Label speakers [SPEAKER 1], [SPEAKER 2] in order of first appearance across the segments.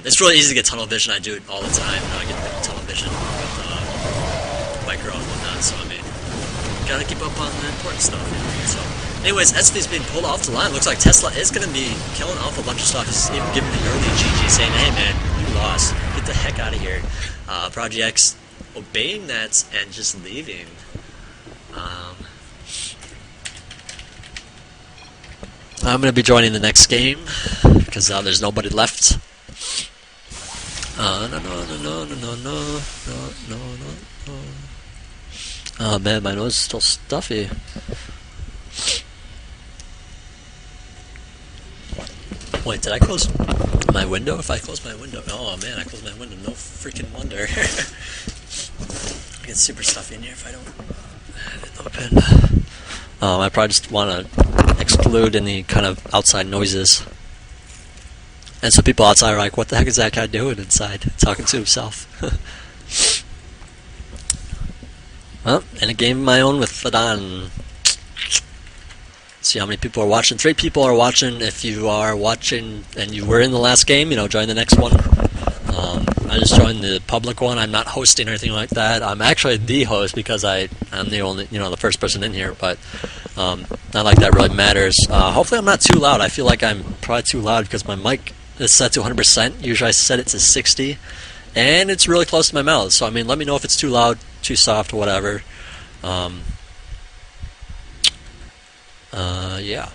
[SPEAKER 1] It's really easy to get tunnel vision. I do it all the time. I get tunnel vision with micro and whatnot. So I mean, gotta keep up on the important stuff. So, anyways, SV's being pulled off the line. Looks like Tesla is gonna be killing off a bunch of stuff. He's even giving an early GG, saying, "Hey man, you lost. Get the heck out of here." Project X obeying that and just leaving. I'm going to be joining the next game because there's nobody left. No. Oh man, my nose is still stuffy. Wait, did I close my window? If I close my window, oh man, I closed my window. No freaking wonder. It gets super stuffy in here if I don't have it open. I probably just want to exclude any kind of outside noises. And some people outside are like, what the heck is that guy doing inside, talking to himself? Well, in a game of my own with Fadon. See how many people are watching. 3 people are watching. If you are watching and you were in the last game, join the next one. I just joined the public one. I'm not hosting or anything like that. I'm actually the host because I'm the only, the first person in here, but not like that really matters. Hopefully I'm not too loud. I feel like I'm probably too loud because my mic is set to 100%. Usually I set it to 60, and it's really close to my mouth. So, I mean, let me know if it's too loud, too soft, or whatever. Yeah.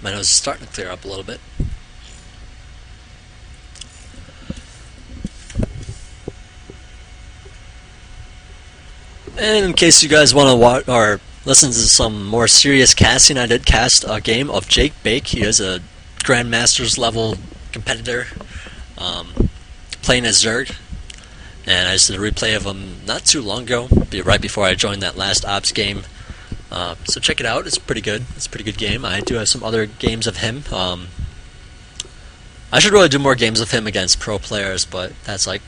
[SPEAKER 1] My nose is starting to clear up a little bit. And in case you guys want to watch or listen to some more serious casting, I did cast a game of Jake Bake. He is a Grandmasters level competitor, playing as Zerg. And I just did a replay of him not too long ago, right before I joined that last Obs game. So check it out. It's pretty good. It's a pretty good game. I do have some other games of him. I should really do more games of him against pro players, but that's like,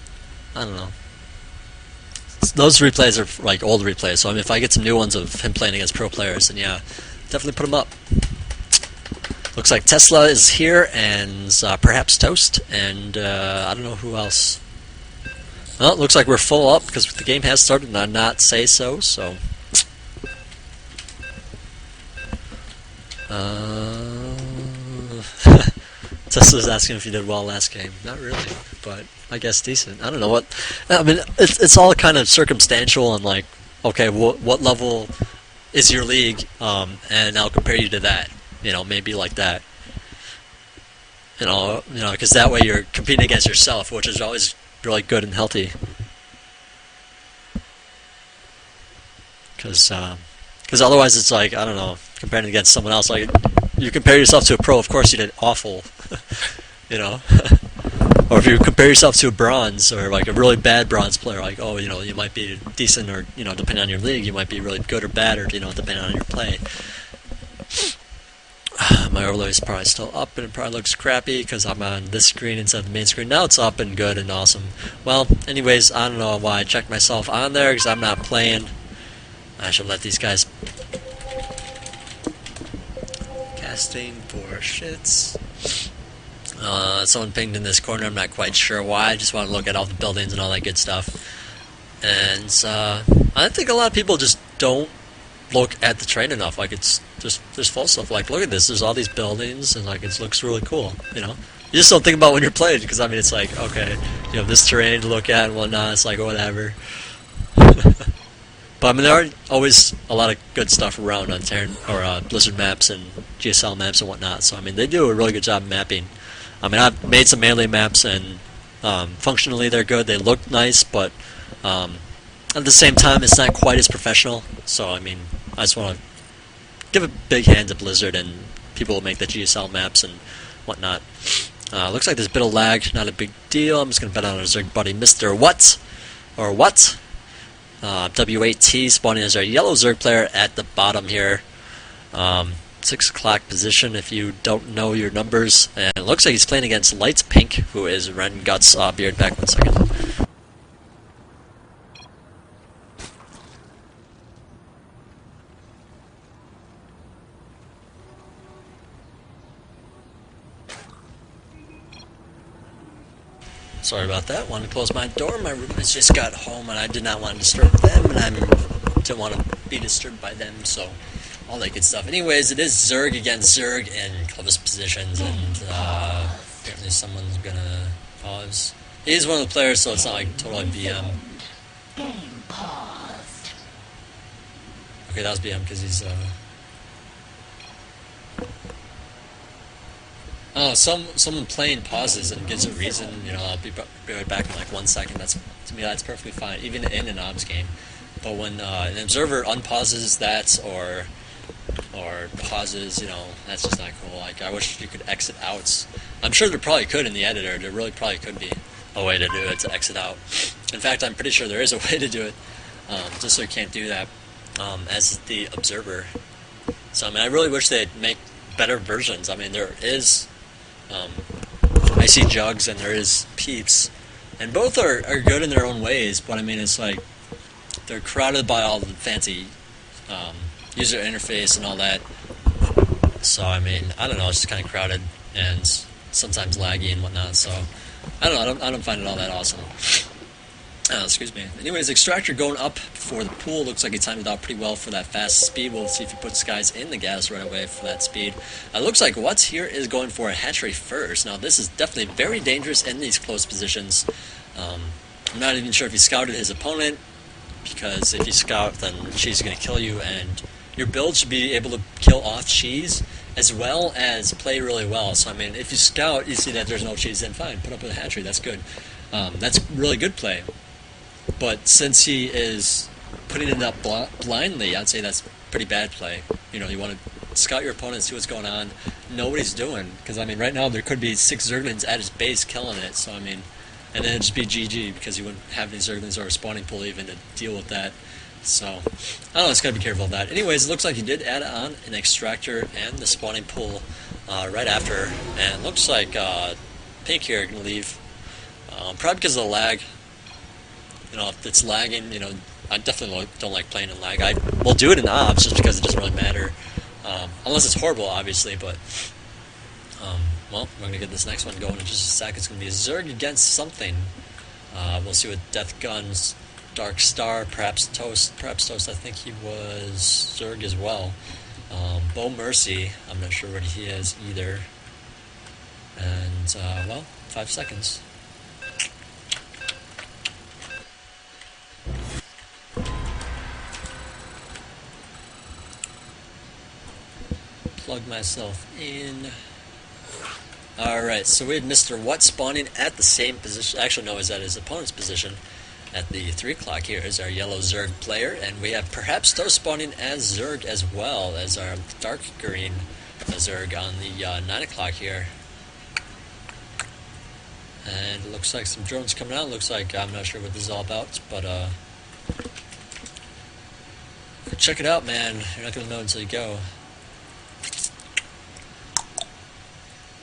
[SPEAKER 1] I don't know. Those replays are like old replays, so I mean, if I get some new ones of him playing against pro players, then yeah, definitely put him up. Looks like Tesla is here, and perhaps Toast, and I don't know who else. Well, it looks like we're full up because the game has started and I not say so. Tesla's asking if you did well last game. Not really, but I guess decent. I don't know what. I mean, it's all kind of circumstantial and like, okay, what level is your league, and I'll compare you to that. Maybe like that. Because that way you're competing against yourself, which is always really good and healthy. Because otherwise it's like, I don't know, comparing against someone else. Like, you compare yourself to a pro, of course you did awful. Or if you compare yourself to a bronze or like a really bad bronze player, like, oh, you might be decent, or depending on your league, you might be really good or bad, or depending on your play. My overlay is probably still up, and it probably looks crappy because I'm on this screen instead of the main screen. Now it's up and good and awesome. Well, anyways, I don't know why I checked myself on there because I'm not playing. I should let these guys casting for shits. Someone pinged in this corner. I'm not quite sure why. I just want to look at all the buildings and all that good stuff. And I think a lot of people just don't look at the train enough. Like, it's just, there's full stuff. Like, look at this. There's all these buildings, and like, it looks really cool. You just don't think about when you're playing, because I mean, it's like, okay, you have this terrain to look at and whatnot. It's like, whatever. But I mean, there are always a lot of good stuff around on Terran or Blizzard maps and GSL maps and whatnot. So I mean, they do a really good job mapping. I mean, I've made some melee maps, and functionally they're good. They look nice, but at the same time, it's not quite as professional. So I mean, I just want to give a big hand to Blizzard and people who make the GSL maps and whatnot. Looks like there's a bit of lag. Not a big deal. I'm just gonna bet on our Zerg buddy, Mr. What or what? W8T spawning as our yellow Zerg player at the bottom here. 6 o'clock position if you don't know your numbers. And it looks like he's playing against Lights Pink, who is Ren Guts Beard. Back 1 second. Sorry about that. Wanted to close my door. My roommates just got home, and I did not want to disturb them, and I didn't want to be disturbed by them, so all that good stuff. Anyways, it is Zerg against Zerg in close positions, and apparently someone's gonna pause. He's one of the players, so it's not like totally BM.
[SPEAKER 2] Game paused.
[SPEAKER 1] Okay, that was BM because he's oh, someone playing pauses and gives a reason. You know, I'll be right back in like 1 second. That's, to me, that's perfectly fine, even in an Obs game. But when an observer unpauses that or pauses, you know, that's just not cool. Like, I wish you could exit out. I'm sure there probably could in the editor. There really probably could be a way to do it, to exit out. In fact, I'm pretty sure there is a way to do it, just so you can't do that as the observer. So, I mean, I really wish they'd make better versions. I mean, there is Icy Jugs and there is Peeps, and both are good in their own ways, but I mean, it's like they're crowded by all the fancy user interface and all that. So, I mean, I don't know, it's just kind of crowded and sometimes laggy and whatnot, so I don't know, I don't find it all that awesome. Excuse me. Anyways, Extractor going up for the pool. Looks like he timed it out pretty well for that fast speed. We'll see if he puts guys in the gas right away for that speed. Looks like What's here is going for a hatchery first. Now, this is definitely very dangerous in these close positions. I'm not even sure if he scouted his opponent, because if you scout, then Cheese is going to kill you, and your build should be able to kill off Cheese as well as play really well. So, I mean, if you scout, you see that there's no Cheese, then fine, put up a hatchery. That's good. That's really good play. But since he is putting it up blindly, I'd say that's pretty bad play. You know, you want to scout your opponent, see what's going on, know what he's doing. Because, I mean, right now there could be 6 Zerglings at his base killing it. So, I mean, and then it'd just be GG because you wouldn't have any Zerglings or a spawning pool even to deal with that. So, I don't know, it's got to be careful of that. Anyways, it looks like he did add on an Extractor and the spawning pool right after. And it looks like Pink here can leave. Probably because of the lag. You know, if it's lagging, you know, I definitely don't like playing in lag. I will do it in Obs just because it doesn't really matter. Unless it's horrible, obviously, but well, we're going to get this next one going in just a sec. It's going to be a Zerg against something. We'll see what Death Guns, Dark Star, perhaps Toast, I think he was Zerg as well. Bo Mercy, I'm not sure what he is either. And, well, 5 seconds. Plug myself in. Alright, so we had Mr. What spawning at the same position. Actually, no, is at his opponent's position at the 3 o'clock here is our yellow Zerg player. And we have perhaps Toast spawning as Zerg as well as our dark green Zerg on the 9 o'clock here. And it looks like some drones coming out. Looks like, I'm not sure what this is all about, but check it out, man. You're not going to know until you go.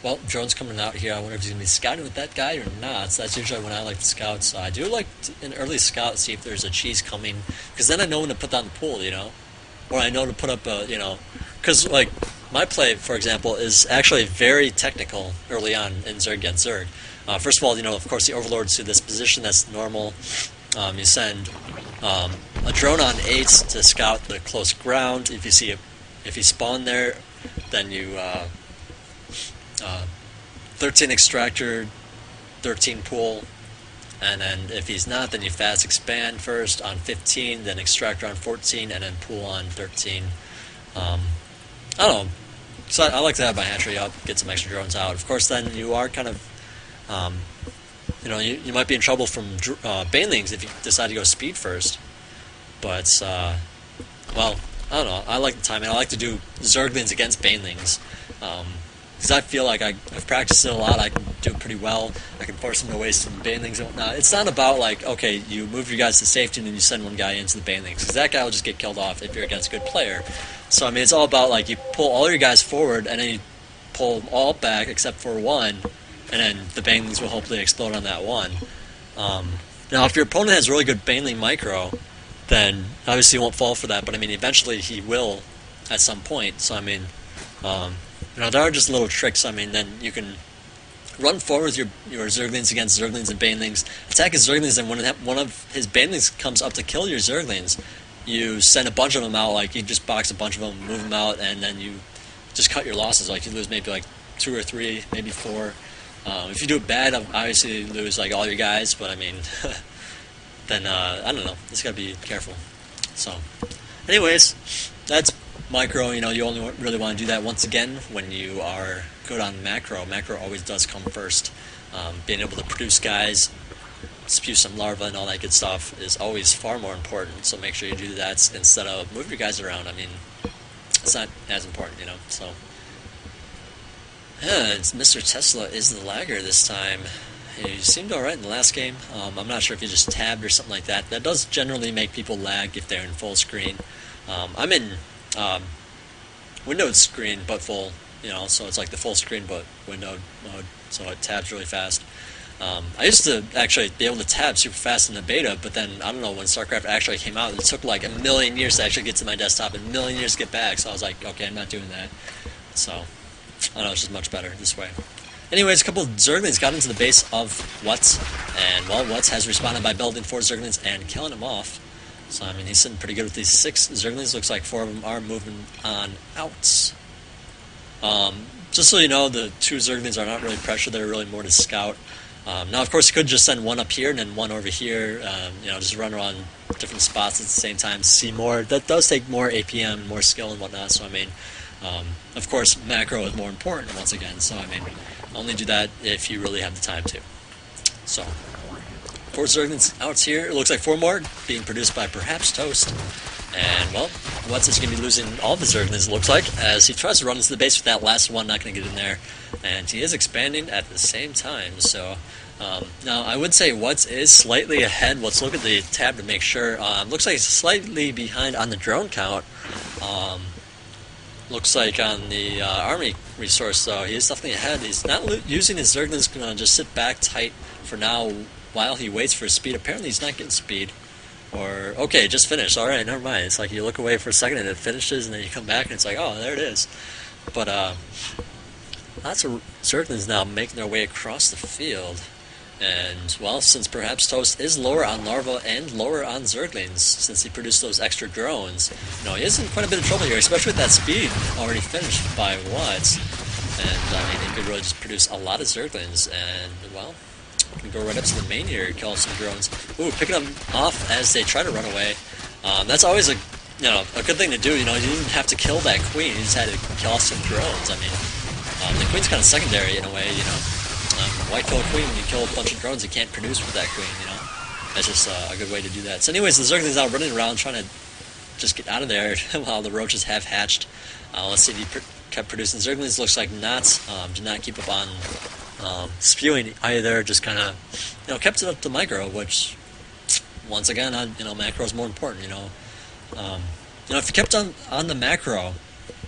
[SPEAKER 1] Well, drone's coming out here. I wonder if he's going to be scouting with that guy or not. So that's usually when I like to scout. So I do like an early scout, see if there's a cheese coming. Because then I know when to put down the pool, you know? Or I know to put up a, you know... Because, like, my play, for example, is actually very technical early on in Zerg against Zerg. First of all, you know, of course, the Overlords to this position, that's normal. You send a drone on 8 to scout the close ground. If you see if you spawn there, then you... 13 Extractor, 13 pool, and then if he's not, then you fast expand first on 15, then Extractor on 14, and then pool on 13. I don't know. So I like to have my hatchery up, get some extra drones out. Of course, then you are kind of, you know, you might be in trouble from banelings if you decide to go speed first. But, well, I don't know. I like the timing. I like to do Zerglings against banelings. Because I feel like I've practiced it a lot. I can do it pretty well. I can force them to waste some banelings and whatnot. It's not about like, okay, you move your guys to safety and then you send one guy into the banelings. Because that guy will just get killed off if you're against a good player. So, I mean, it's all about like you pull all your guys forward and then you pull them all back except for one. And then the banelings will hopefully explode on that one. Now, if your opponent has really good baneling micro, then obviously you won't fall for that. But, I mean, eventually he will at some point. So, I mean... you know, there are just little tricks. I mean, then you can run forward with your Zerglings against Zerglings and Banelings. Attack his Zerglings, and when one of his Banelings comes up to kill your Zerglings, you send a bunch of them out. Like you just box a bunch of them, move them out, and then you just cut your losses. Like you lose maybe like 2 or 3, maybe 4. If you do it bad, obviously you lose like all your guys. But I mean, then I don't know. Just gotta be careful. So, anyways, that's micro. You know, you only really want to do that once again when you are good on macro. Macro always does come first. Being able to produce guys, spew some larvae, and all that good stuff is always far more important. So make sure you do that instead of move your guys around. I mean, it's not as important, you know. So. Yeah, it's Mr. Tesla is the lagger this time. He seemed alright in the last game. I'm not sure if he just tabbed or something like that. That does generally make people lag if they're in full screen. I'm in windowed screen but full, you know, so it's like the full screen but windowed mode, so it tabs really fast. I used to actually be able to tab super fast in the beta, but then, I don't know, when StarCraft actually came out, it took like a million years to actually get to my desktop and a million years to get back, so I was like, okay, I'm not doing that. So, I don't know, it's just much better this way. Anyways, a couple of Zerglings got into the base of Wutz, and, well, Wutz has responded by building 4 Zerglings and killing them off. So, I mean, he's sitting pretty good with these 6 Zerglings. Looks like 4 of them are moving on out. Just so you know, the 2 Zerglings are not really pressure, they're really more to scout. Now, of course, you could just send 1 up here and then 1 over here, you know, just run around different spots at the same time, see more. That does take more APM, more skill and whatnot, so, I mean, of course, macro is more important once again, so, I mean, only do that if you really have the time to. So, 4 Zerglings out here. It looks like 4 more being produced by perhaps Toast. And, well, Wutz is going to be losing all the Zerglings, it looks like, as he tries to run into the base with that last one, not going to get in there. And he is expanding at the same time, so... now, I would say Wutz is slightly ahead. Let's look at the tab to make sure. Looks like he's slightly behind on the drone count. Looks like on the army resource, though, he is definitely ahead. He's not using his Zerglings, going to just sit back tight for now while he waits for speed. Apparently he's not getting speed. Or, okay, it just finished. Alright, never mind. It's like you look away for a second and it finishes, and then you come back and it's like, oh, there it is. But, lots of Zerglings now making their way across the field. And, well, since perhaps Toast is lower on Larva and lower on Zerglings, since he produced those extra drones, you know, he is in quite a bit of trouble here, especially with that speed already finished by Wutz. And, I mean, he could really just produce a lot of Zerglings, and, well, we can go right up to the main here, kill some drones. Ooh, picking them off as they try to run away. That's always a good thing to do, you know, you didn't have to kill that queen, you just had to kill off some drones. I mean, the queen's kind of secondary in a way, you know. Why kill a queen when you kill a bunch of drones you can't produce with that queen, you know? That's just a good way to do that. So anyways, the Zerglings now running around trying to just get out of there while the roaches have hatched. Let's see if he kept producing Zerglings. Looks like not. Did not keep up on spewing either. Just kind of, you know, kept it up to micro, which, once again, you know, macro is more important, you know. You know, if you kept on the macro,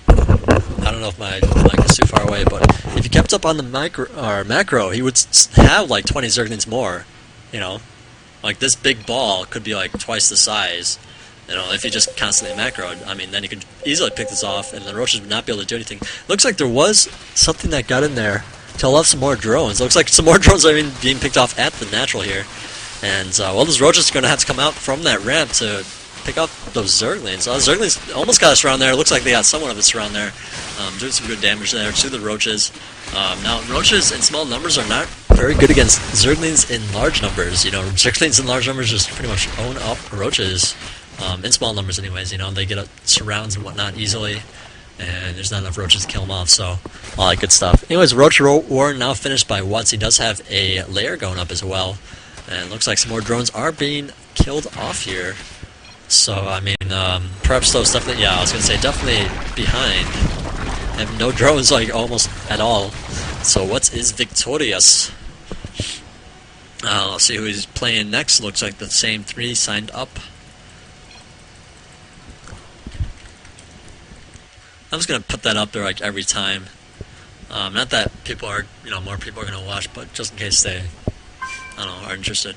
[SPEAKER 1] I don't know if my mic is too far away, but if you kept up on the macro, he would have like 20 Zerglings more, you know. Like this big ball could be like twice the size, you know, if he just constantly macroed. I mean, then he could easily pick this off, and the roaches would not be able to do anything. Looks like there was something that got in there to allow some more drones. Looks like some more drones are even being picked off at the natural here. And, well, those roaches are going to have to come out from that ramp to pick up those Zerglings. Zerglings almost got us around there. Looks like they got somewhat of us around there. Doing some good damage there to the roaches. Now, roaches in small numbers are not very good against Zerglings in large numbers. You know, Zerglings in large numbers just pretty much own up roaches. In small numbers anyways, you know, they get surrounds and whatnot easily. And there's not enough roaches to kill them off, so all that good stuff. Anyways, Roach War now finished by Wutz. He does have a layer going up as well. And it looks like some more drones are being killed off here. So, I mean, perhaps those definitely, yeah, I was going to say, definitely behind. Have no drones, like, almost at all. So, Wutz is victorious. Let's see who he's playing next. Looks like the same 3 signed up. I'm just going to put that up there, like, every time. Not that people are, you know, more people are going to watch, but just in case they, I don't know, are interested.